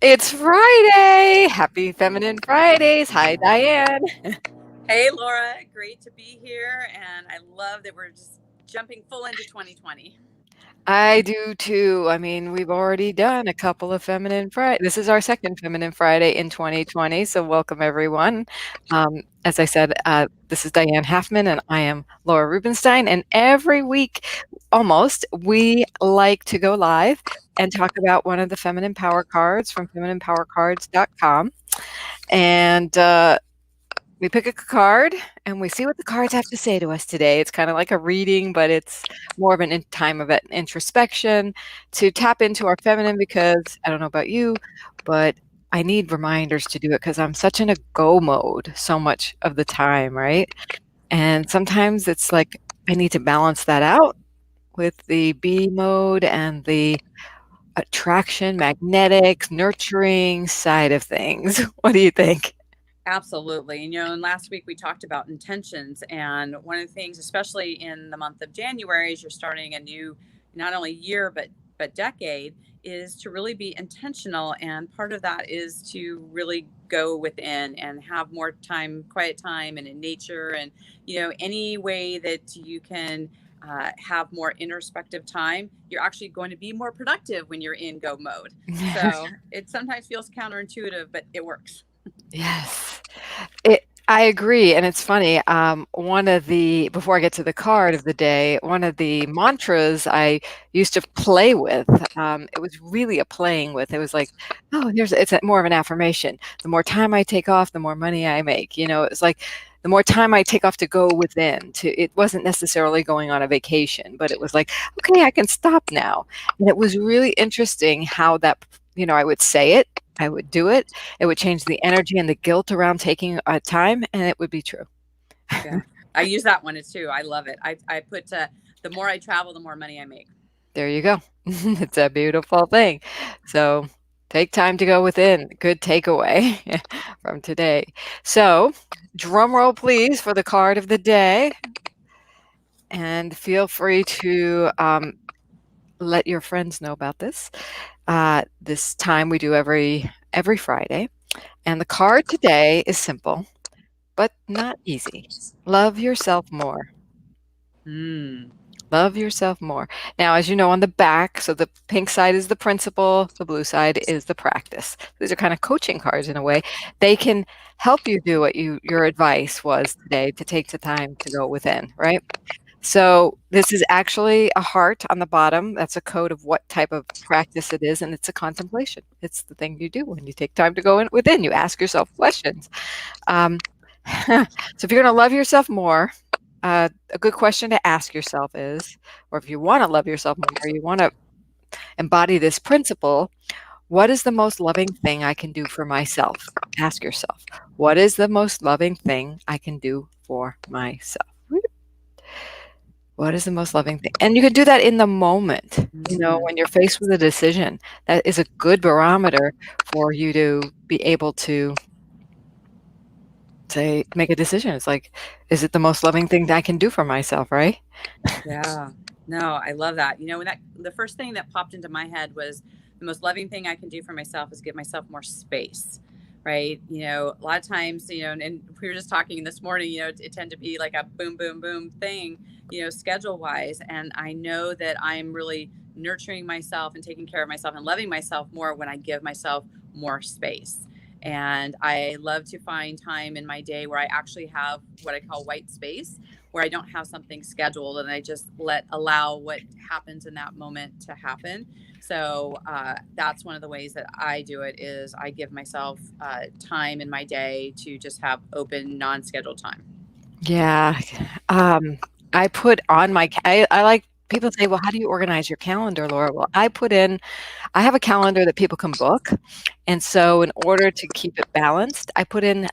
It's Friday. Happy Feminine Fridays. Hi, Diane. Hey, Laura. Great to be here. And I love that we're just jumping full into 2020. I do too. I mean, we've already done a couple of Feminine Friday. This is our second Feminine Friday in 2020. So welcome everyone. As I said, this is Diane Halfman and I am Laura Rubenstein. And every week, almost, we like to go live and talk about one of the feminine power cards from femininepowercards.com. And we pick a card and we see what the cards have to say to us today. It's kind of like a reading, but it's more of an time of introspection to tap into our feminine, because I don't know about you, but I need reminders to do it because I'm such in a go mode so much of the time, right? And sometimes it's like I need to balance that out with the be mode and the attraction, magnetics, nurturing side of things. What do you think? Absolutely. And last week we talked about intentions. And one of the things, especially in the month of January, as you're starting a new, not only year, but decade, is to really be intentional. And part of that is to really go within and have more time, quiet time, and in nature. And, any way that you can have more introspective time, you're actually going to be more productive when you're in go mode. So it sometimes feels counterintuitive, but it works. Yes. I agree, and it's funny, before I get to the card of the day, one of the mantras I used to play with, it was really a playing with. It was like, "Oh, more of an affirmation. The more time I take off, the more money I make." It's like the more time I take off to go within, it wasn't necessarily going on a vacation, but it was like, "Okay, I can stop now." And it was really interesting how that, I would say it, I would do it, it would change the energy and the guilt around taking time, and it would be true. Yeah. I use that one too. I love it. I put the more I travel, the more money I make. There you go. It's a beautiful thing. So take time to go within. Good takeaway from today. So drum roll, please, for the card of the day. And feel free to let your friends know about this. This time we do every Friday. And the card today is simple, but not easy. Love yourself more. Mm. Love yourself more. Now, as you know, on the back, so the pink side is the principle, the blue side is the practice. These are kind of coaching cards in a way. They can help you do what your advice was today, to take the time to go within, right? So this is actually a heart on the bottom. That's a code of what type of practice it is, and it's a contemplation. It's the thing you do when you take time to go within. You ask yourself questions. So if you're going to love yourself more, a good question to ask yourself is, or if you want to love yourself more, you want to embody this principle, what is the most loving thing I can do for myself? Ask yourself, what is the most loving thing I can do for myself? What is the most loving thing? And you can do that in the moment, Mhm. when you're faced with a decision. That is a good barometer for you to be able to make a decision. It's like, is it the most loving thing that I can do for myself, right? Yeah. No, I love that. When the first thing that popped into my head was the most loving thing I can do for myself is give myself more space. Right. A lot of times, and we were just talking this morning, it tend to be like a boom, boom, boom thing, schedule wise. And I know that I'm really nurturing myself and taking care of myself and loving myself more when I give myself more space. And I love to find time in my day where I actually have what I call white space, where I don't have something scheduled and I just allow what happens in that moment to happen. So that's one of the ways that I do it is I give myself time in my day to just have open, non-scheduled time. Yeah. I put on I like, people say, well, how do you organize your calendar, Laura? Well, I have a calendar that people can book. And so in order to keep it balanced, I put in,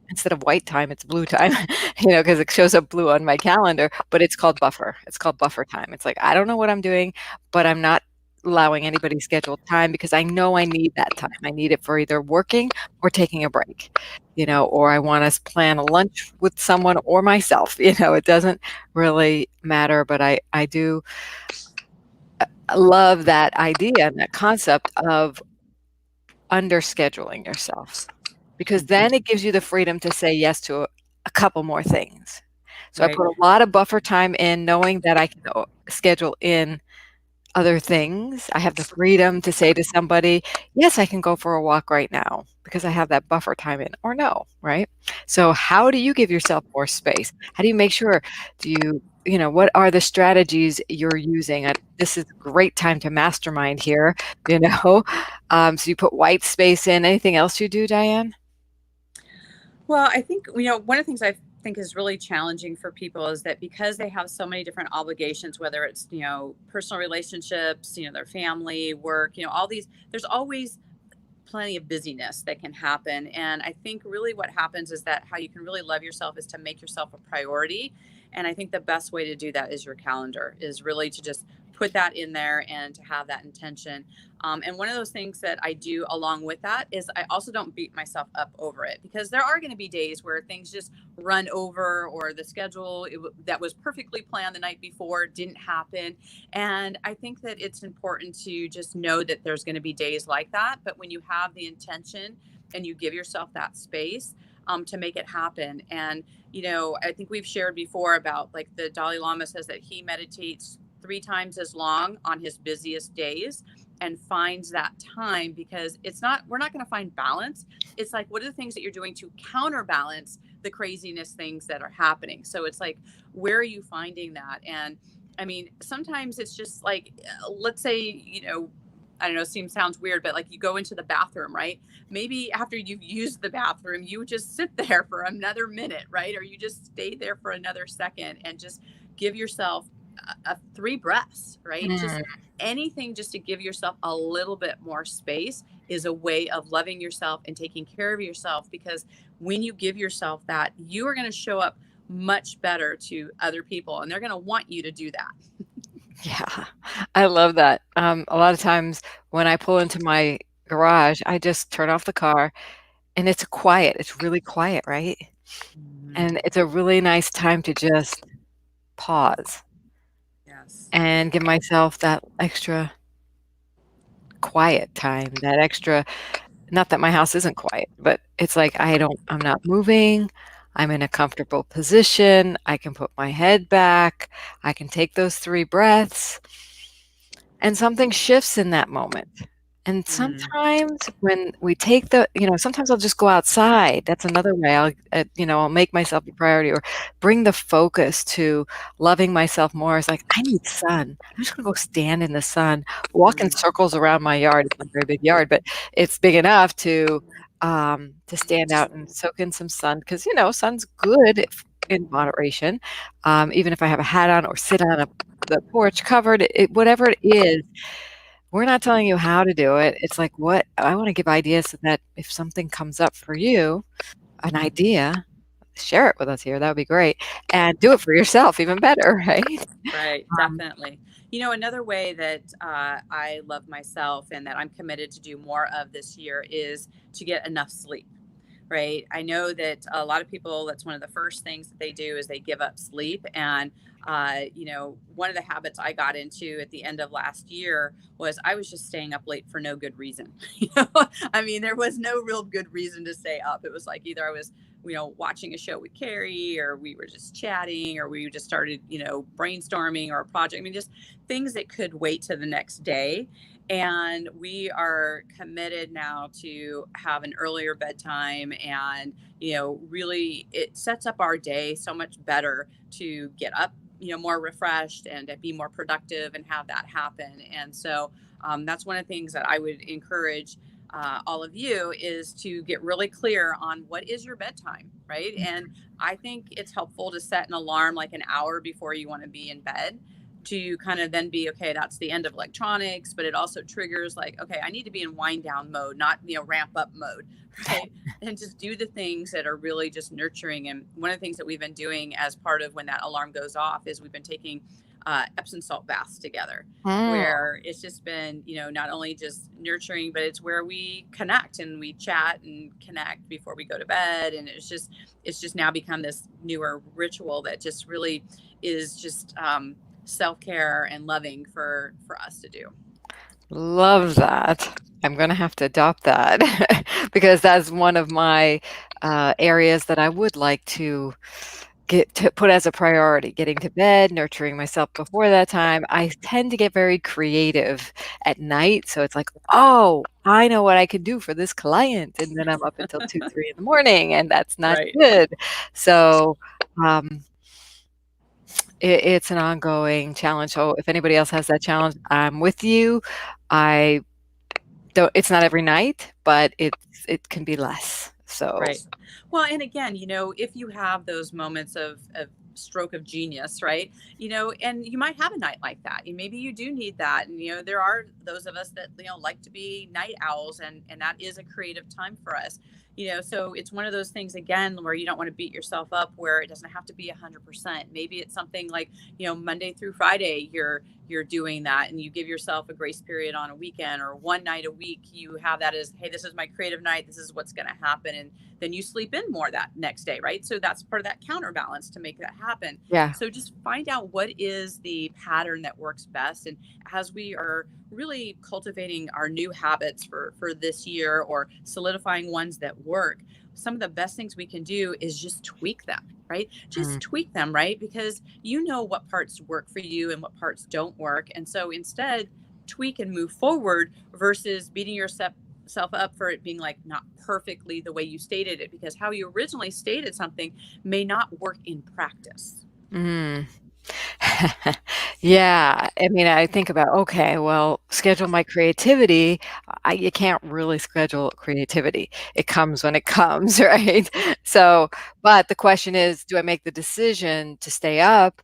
instead of white time, it's blue time, because it shows up blue on my calendar, but it's called buffer. It's called buffer time. It's like, I don't know what I'm doing, but I'm not allowing anybody scheduled time because I know I need that time. I need it for either working or taking a break, or I want to plan a lunch with someone or myself. It doesn't really matter, but I do love that idea and that concept of under scheduling yourself, because Mhm. then it gives you the freedom to say yes to a couple more things. So I Right. put a lot of buffer time in knowing that I can schedule in other things. I have the freedom to say to somebody, yes, I can go for a walk right now because I have that buffer time in, or no, right? So how do you give yourself more space? How do you make sure, do what are the strategies you're using? This is a great time to mastermind here, you know? So you put white space in. Anything else you do, Diane? Well, I think, one of the things I think is really challenging for people is that because they have so many different obligations, whether it's, personal relationships, their family, work, all these, there's always plenty of busyness that can happen. And I think really what happens is that how you can really love yourself is to make yourself a priority. And I think the best way to do that is your calendar, is really to just put that in there and to have that intention. And one of those things that I do along with that is I also don't beat myself up over it, because there are going to be days where things just run over, or the schedule that was perfectly planned the night before didn't happen. And I think that it's important to just know that there's going to be days like that. But when you have the intention and you give yourself that space, to make it happen. And, I think we've shared before about, like, the Dalai Lama says that he meditates 3 times as long on his busiest days and finds that time, because we're not going to find balance. It's like, what are the things that you're doing to counterbalance the craziness things that are happening? So it's like, where are you finding that? And I mean, sometimes it's just like, let's say, I don't know, sounds weird, but like, you go into the bathroom, right? Maybe after you've used the bathroom, you just sit there for another minute, right? Or you just stay there for another second and just give yourself 3 breaths, right? Just Mm, anything, just to give yourself a little bit more space, is a way of loving yourself and taking care of yourself. Because when you give yourself that, you are going to show up much better to other people, and they're going to want you to do that. yeah, I love that. A lot of times when I pull into my garage, I just turn off the car and it's quiet. It's really quiet, right? Mhm. And it's a really nice time to just pause Yes. and give myself that extra quiet time, that extra, not that my house isn't quiet, but it's like I'm not moving. I'm in a comfortable position. I can put my head back. I can take those 3 breaths. And something shifts in that moment. And Mm. sometimes when we take sometimes I'll just go outside. That's another way I'll make myself a priority, or bring the focus to loving myself more. It's like, I need sun. I'm just gonna go stand in the sun, walk in Mm. circles around my yard. It's not a very big yard, but it's big enough to stand out and soak in some sun, because, sun's good in moderation. Even if I have a hat on or sit on the porch covered, whatever it is, we're not telling you how to do it. It's like, what I want to give ideas so that if something comes up for you, an idea, share it with us here. That would be great. And do it for yourself, even better, right? Right, Um, definitely. Another way that I love myself and that I'm committed to do more of this year is to get enough sleep. Right. I know that a lot of people, that's one of the first things that they do, is they give up sleep. And, one of the habits I got into at the end of last year was I was just staying up late for no good reason. I mean, there was no real good reason to stay up. It was like either I was, watching a show with Carrie, or we were just chatting, or we just started, brainstorming or a project. I mean, just things that could wait to the next day. And we are committed now to have an earlier bedtime. And really, it sets up our day so much better to get up, more refreshed, and to be more productive and have that happen. And so, that's one of the things that I would encourage all of you, is to get really clear on what is your bedtime, right? And I think it's helpful to set an alarm like an hour before you want to be in bed, to kind of then be, okay, that's the end of electronics. But it also triggers, like, okay, I need to be in wind down mode, not, ramp up mode. Right. And just do the things that are really just nurturing. And one of the things that we've been doing as part of when that alarm goes off is we've been taking Epsom salt baths together, mm, where it's just been, not only just nurturing, but it's where we connect and we chat and connect before we go to bed. And it's just now become this newer ritual that just really is just self-care and loving for us to do. Love that. I'm gonna have to adopt that because that's one of my, areas that I would like to get to put as a priority, getting to bed, nurturing myself before that time. I tend to get very creative at night, so it's like, "Oh, I know what I can do for this client," and then I'm up until 2, 3 in the morning, and that's not Right. good. So, um, it's an ongoing challenge, so if anybody else has that challenge, I'm with you. I don't it's not every night, but it can be less, so Right. Well, and again, if you have those moments of stroke of genius, right? And you might have a night like that. And maybe you do need that. And there are those of us that like to be night owls, and that is a creative time for us. So it's one of those things again where you don't want to beat yourself up, where it doesn't have to be 100%. Maybe it's something like, Monday through Friday you're doing that, and you give yourself a grace period on a weekend, or one night a week you have that as, hey, this is my creative night, this is what's going to happen. And then you sleep in more that next day, right? So that's part of that counterbalance to make that happen. yeah. So just find out what is the pattern that works best. And as we are really cultivating our new habits for this year, or solidifying ones that work, some of the best things we can do is just tweak them, right? Just Mm, tweak them, right? Because you know what parts work for you and what parts don't work. And so instead, tweak and move forward versus beating yourself up for it being like not perfectly the way you stated it, because how you originally stated something may not work in practice. mm. Yeah, I mean, I think about, okay, well, schedule my creativity. You can't really schedule creativity. It comes when it comes, right? So, but the question is, do I make the decision to stay up?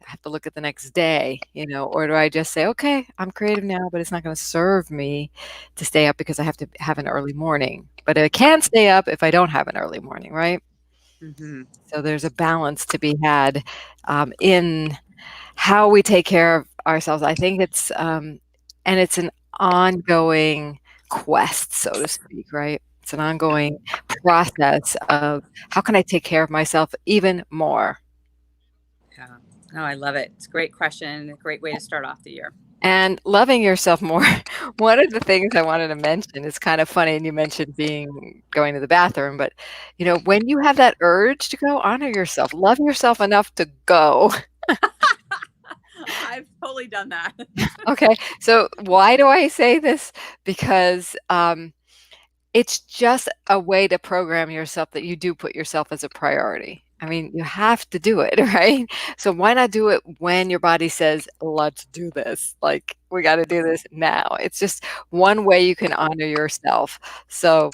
I have to look at the next day, or do I just say, okay, I'm creative now, but it's not going to serve me to stay up because I have to have an early morning. But I can stay up if I don't have an early morning, right? Hmm. So there's a balance to be had in how we take care of ourselves. I think and it's an ongoing quest, so to speak, right? It's an ongoing process of how can I take care of myself even more? Yeah. Oh, I love it. It's a great question. A great way to start off the year. And loving yourself more. One of the things I wanted to mention is kind of funny, and you mentioned going to the bathroom, but when you have that urge to go, honor yourself, love yourself enough to go. I've totally done that. Okay, so why do I say this? Because it's just a way to program yourself that you do put yourself as a priority. I mean, you have to do it, right? So why not do it when your body says, "Let's do this." Like, we got to do this now. It's just one way you can honor yourself. So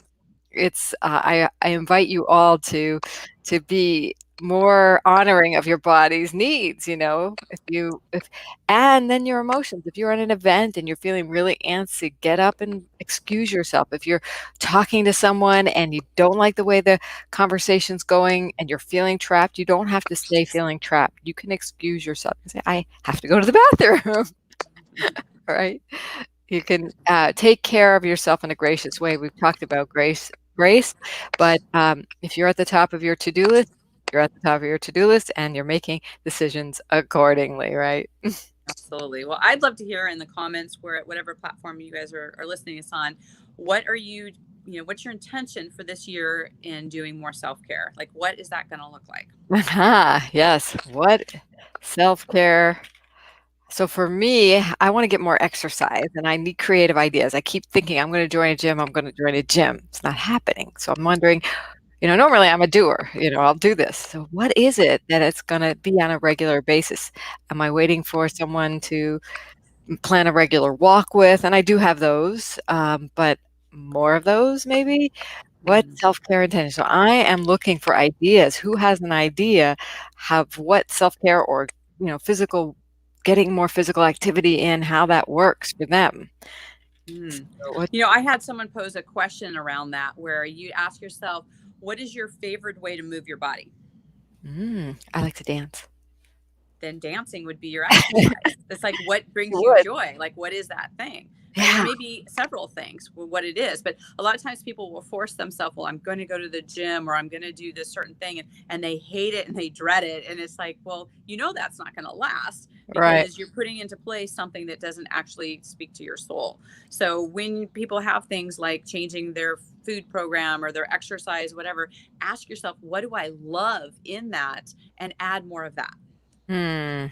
I invite you all to be more honoring of your body's needs, if and then your emotions. If you're at an event and you're feeling really antsy, get up and excuse yourself. If you're talking to someone and you don't like the way the conversation's going and you're feeling trapped, you don't have to stay feeling trapped. You can excuse yourself and say, I have to go to the bathroom, right? You can take care of yourself in a gracious way. We've talked about grace, but if you're at the top of your to-do list, you're at the top of your to-do list, and you're making decisions accordingly, right? Absolutely. Well, I'd love to hear in the comments, where whatever platform you guys are listening to us on, what are what's your intention for this year in doing more self-care? Like, what is that going to look like? Aha, yes. What self-care? So for me, I want to get more exercise and I need creative ideas. I keep thinking I'm going to join a gym. I'm going to join a gym. It's not happening. So I'm wondering, normally I'm a doer, I'll do this. So what is it that it's going to be on a regular basis? Am I waiting for someone to plan a regular walk with? And I do have those, but more of those maybe. What Mhm. self-care intention? So I am looking for ideas. Who has an idea of what self-care or, physical, getting more physical activity in, how that works for them? So Mm. what I had someone pose a question around that, where you ask yourself, what is your favorite way to move your body? I like to dance. Then dancing would be your exercise. It's like, what brings you Would. joy? Like, what is that thing? right? And it Yeah, may be several things, what it is, but a lot of times people will force themselves, well, I'm going to go to the gym or I'm going to do this certain thing, and they hate it and they dread it. And it's like, well, that's not going to last right. because you're putting into place something that doesn't actually speak to your soul. So when people have things like changing their food program or their exercise, whatever, ask yourself, what do I love in that? And add more of that. Hmm.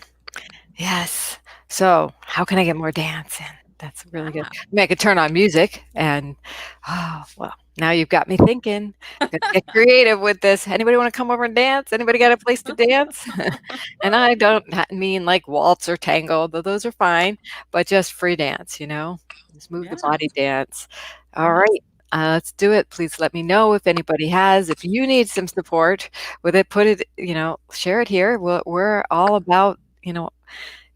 Yes. So, how can I get more dance in? That's really good. Yeah. I mean, I could turn on music and, oh, well, now you've got me thinking. Gotta get creative with this. Anybody wanna come over and dance? Anybody got a place to dance? And I don't mean like waltz or tango, though those are fine, but just free dance, Just move the Yeah. body dance. All Right. right, let's do it. Please let me know if anybody has. If you need some support with it, put it, share it here. We're all about,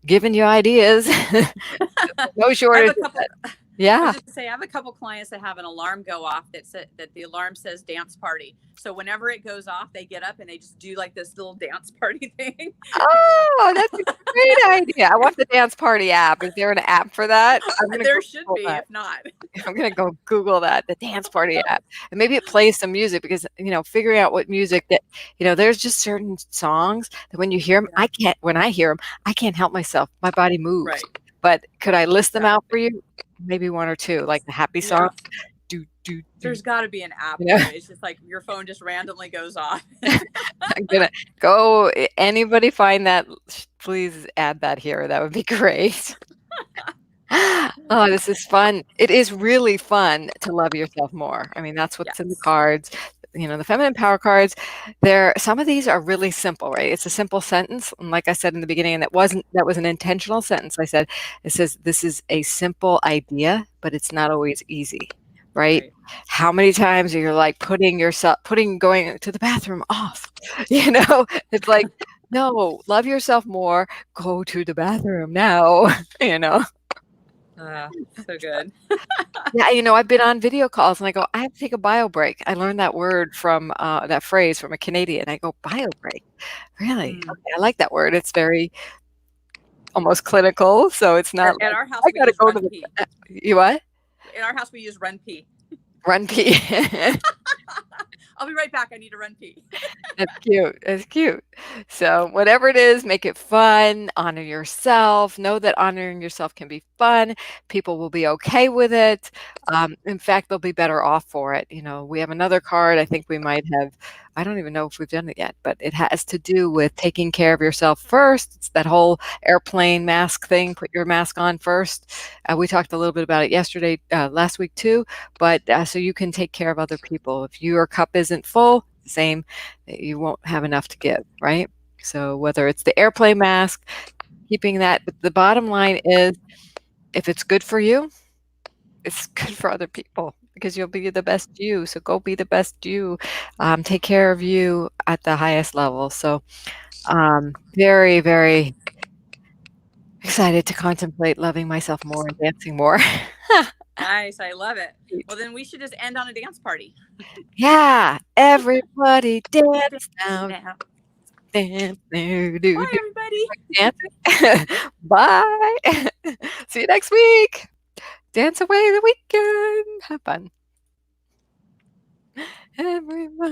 giving you ideas. No I have shortage a of couple. that. I was Yeah. just say I have a couple clients that have an alarm go off that the alarm says dance party. So whenever it goes off, they get up and they just do like this little dance party thing. Oh, that's a great idea. I want the dance party app. Is there an app for that? I'm gonna There go should Google be, that. if not. I'm gonna go Google that, the dance party app, and maybe it plays some music because, figuring out what music that there's just certain songs that when you hear them, Yeah. when I hear them, I can't help myself. My body moves. Right. But could I list them out for Exactly. you? Maybe 1 or 2, like the happy song, Yeah. do, do, do, There's got to be an app you know? for it. It's just like your phone just randomly goes off. I'm gonna go anybody find that, please add that here, that would be great. Oh, this is fun. It is really fun to love yourself more. I mean, that's what's in the Yes. cards. The feminine power cards, some of these are really simple, right? It's a simple sentence. And like I said in the beginning, and that was an intentional sentence. It says, this is a simple idea, but it's not always easy, right? Right. How many times are you like putting going to the bathroom off? It's like, no, love yourself more. Go to the bathroom now, you know? So good. Yeah, I've been on video calls and I go, "I have to take a bio break." I learned that word that phrase from a Canadian. I go, "Bio break? Really? Mm. Okay, I like that word." It's very almost clinical, so it's not At like, our house, "I we gotta use go to run the" pee. You what? In our house, we use run pee. Run pee. I'll be right back. I need to run pee. That's cute. That's cute. So, whatever it is, make it fun, honor yourself, know that honoring yourself can be fun. People will be okay with it. In fact, they'll be better off for it. We have another card. I think we might have, I don't even know if we've done it yet, but it has to do with taking care of yourself first. It's that whole airplane mask thing. Put your mask on first. We talked a little bit about it yesterday, last week too, but so you can take care of other people. If your cup isn't full, same, you won't have enough to give, right? So whether it's the airplane mask, keeping that, but the bottom line is, if it's good for you, it's good for other people because you'll be the best you. So go be the best you. Take care of you at the highest level. So very, very excited to contemplate loving myself more and dancing more. Nice. I love it. Well, then we should just end on a dance party. Yeah, everybody dance now, Now. dance, do, do, Bye, do, everybody. dancing. Bye. See you next week. Dance away the weekend. Have fun. Everybody.